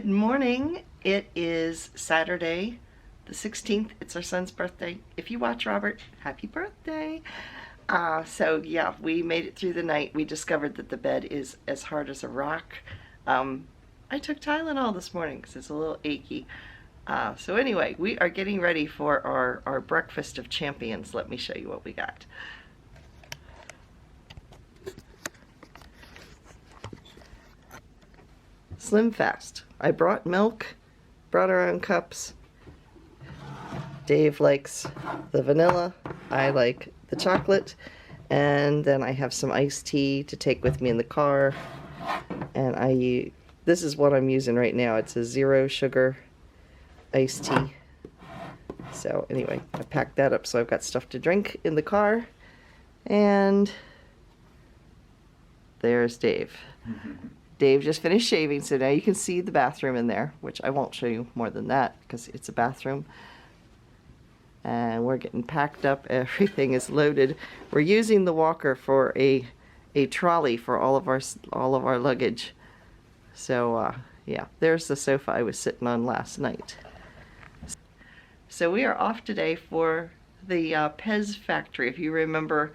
Good morning. It is Saturday the 16th. It's our son's birthday. If you watch, Robert, happy birthday. So yeah, we made it through the night. We discovered that the bed is as hard as a rock. I took Tylenol this morning because it's a little achy. So anyway, we are getting ready for our breakfast of champions. Let me show you what we got. Slim Fast. I brought milk, brought our own cups. Dave likes the vanilla, I like the chocolate, and then I have some iced tea to take with me in the car. And this is what I'm using right now. It's a 0 sugar iced tea. So anyway, I packed that up so I've got stuff to drink in the car. And there's Dave. Dave just finished shaving, so now you can see the bathroom in there, which I won't show you more than that because it's a bathroom. And we're getting packed up. Everything is loaded. We're using the walker for a trolley for all of our luggage. So yeah, there's the sofa I was sitting on last night. So we are off today for the Pez Factory. If you remember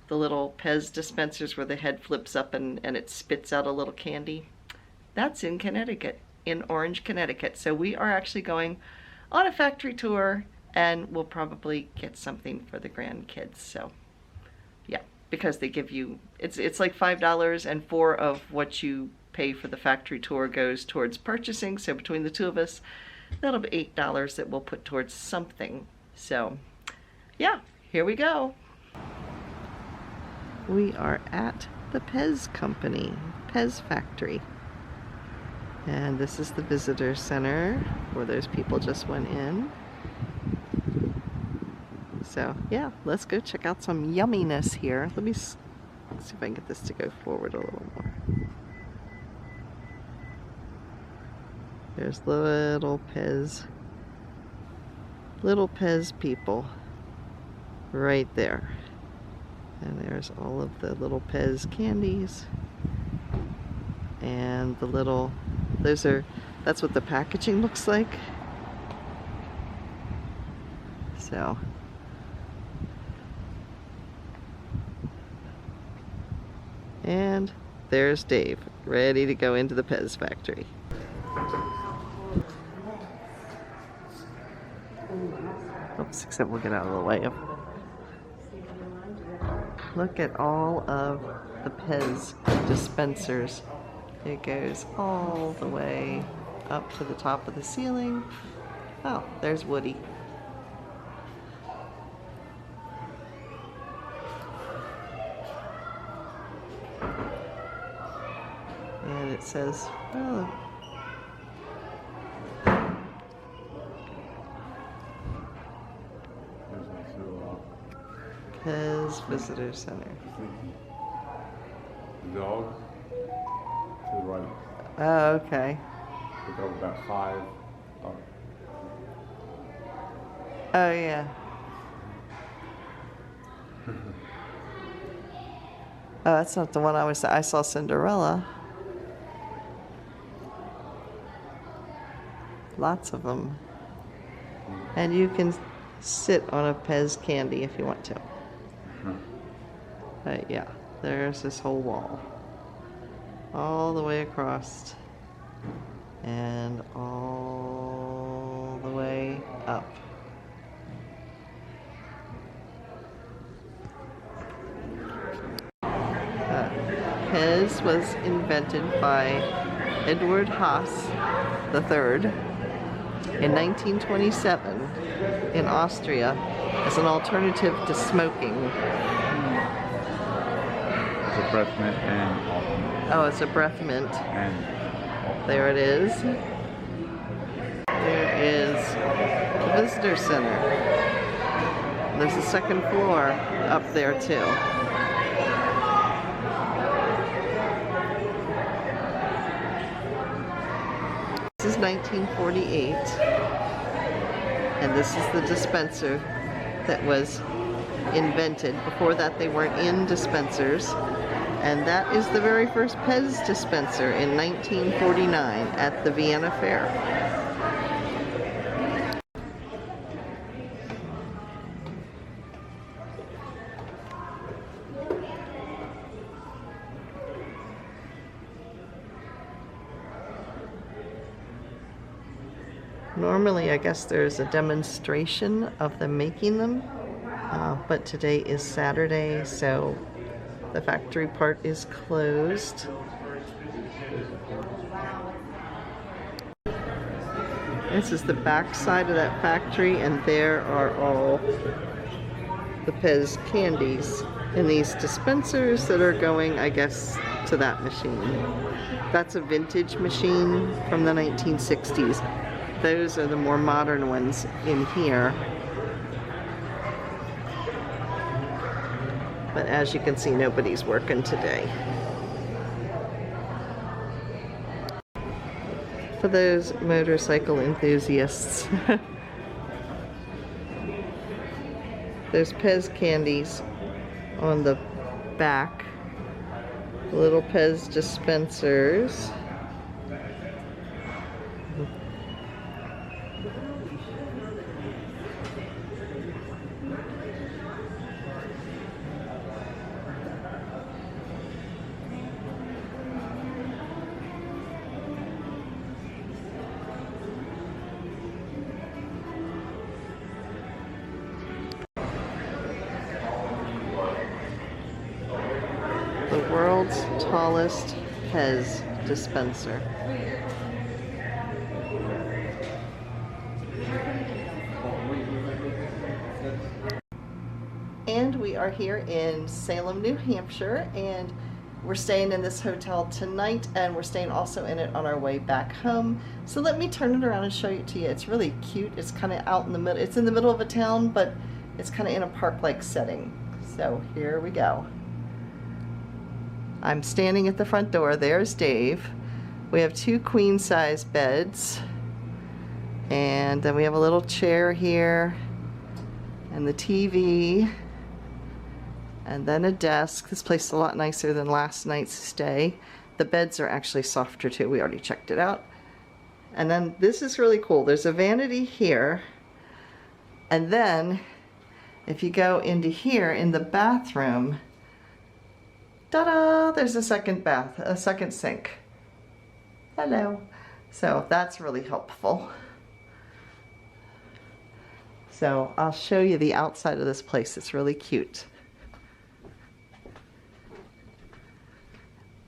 the little Pez dispensers where the head flips up and it spits out a little candy. That's in Connecticut, in Orange, Connecticut. So we are actually going on a factory tour, and we'll probably get something for the grandkids. So yeah, because they give you, it's like $5, and $4 of what you pay for the factory tour goes towards purchasing. So between the two of us, that'll be $8 that we'll put towards something. So yeah, here we go. We are at the Pez Company, Pez Factory. And this is the visitor center where those people just went in. So yeah, let's go check out some yumminess here. Let me see if I can get this to go forward a little more. There's little Pez people right there. And there's all of the little Pez candies. And the little, that's what the packaging looks like. So. And there's Dave, ready to go into the Pez Factory. Oops, except we'll get out of the way. Look at all of the Pez dispensers. It goes all the way up to the top of the ceiling. Oh, there's Woody. And it says, oh, Pez Visitor Center. The dog to the right. Oh, okay. We go about 5 up. Oh, yeah. Oh, that's not the one I saw Cinderella. Lots of them. And you can sit on a Pez candy if you want to. But yeah, there's this whole wall. All the way across. And all the way up. Pez was invented by Edward Haas III in 1927 in Austria as an alternative to smoking. It's a breath mint and oh, it's a breath mint. And there it is. There is the visitor center. There's a second floor up there too. This is 1948, and this is the dispenser that was invented. Before that, they weren't in dispensers, And that is the very first Pez dispenser in 1949 at the Vienna Fair. Normally, I guess there's a demonstration of them making them, but today is Saturday, so the factory part is closed. This is the back side of that factory, and there are all the Pez candies in these dispensers that are going, I guess, to that machine. That's a vintage machine from the 1960s. Those are the more modern ones in here. But as you can see, nobody's working today. For those motorcycle enthusiasts. There's Pez candies on the back. Little Pez dispensers. The world's tallest Pez dispenser. And we are here in Salem, New Hampshire, and we're staying in this hotel tonight, and we're staying also in it on our way back home. So let me turn it around and show it to you. It's really cute. It's kind of out in the middle. It's in the middle of a town, but it's kind of in a park-like setting. So here we go. I'm standing at the front door. There's Dave. We have 2 queen-size beds, and then we have a little chair here, and the TV, and then a desk. This place is a lot nicer than last night's stay. The beds are actually softer too. We already checked it out. And then this is really cool. There's a vanity here, and then if you go into here in the bathroom, ta-da! There's a second sink. Hello. So that's really helpful. So I'll show you the outside of this place. It's really cute.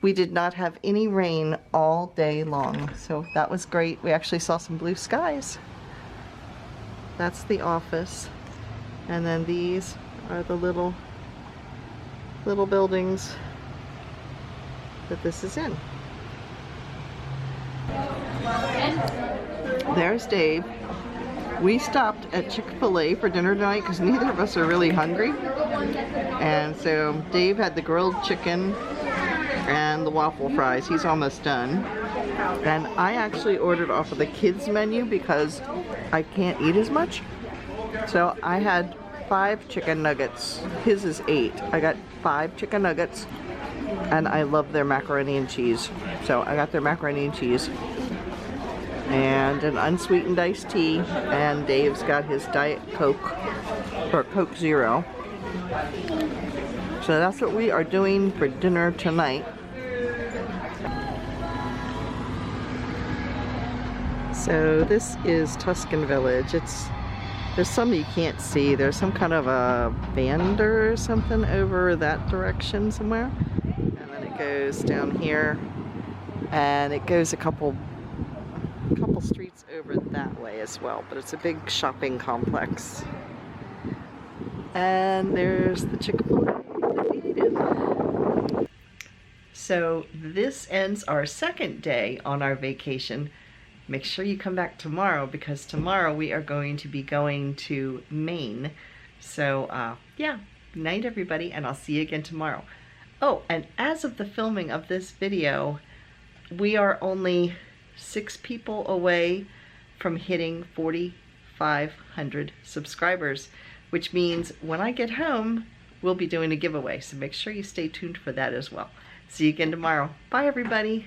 We did not have any rain all day long, so that was great. We actually saw some blue skies. That's the office. And then these are the little buildings that this is in. There's Dave. We stopped at Chick-fil-A for dinner tonight because neither of us are really hungry. And so Dave had the grilled chicken and the waffle fries. He's almost done. And I actually ordered off of the kids menu because I can't eat as much. So I had 5 chicken nuggets. His is 8. I got 5 chicken nuggets, and I love their macaroni and cheese. So I got their macaroni and cheese and an unsweetened iced tea, and Dave's got his Diet Coke, or Coke Zero. So that's what we are doing for dinner tonight. So this is Tuscan Village. There's some you can't see. There's some kind of a vendor or something over that direction somewhere. And then it goes down here, and it goes a couple streets over that way as well, but it's a big shopping complex. And there's the Chick-fil-A that we ate in. So this ends our second day on our vacation. Make sure you come back tomorrow, because tomorrow we are going to be going to Maine. So yeah, good night everybody, and I'll see you again tomorrow. Oh, and as of the filming of this video, we are only 6 people away from hitting 4,500 subscribers, which means when I get home, we'll be doing a giveaway. So make sure you stay tuned for that as well. See you again tomorrow. Bye, everybody.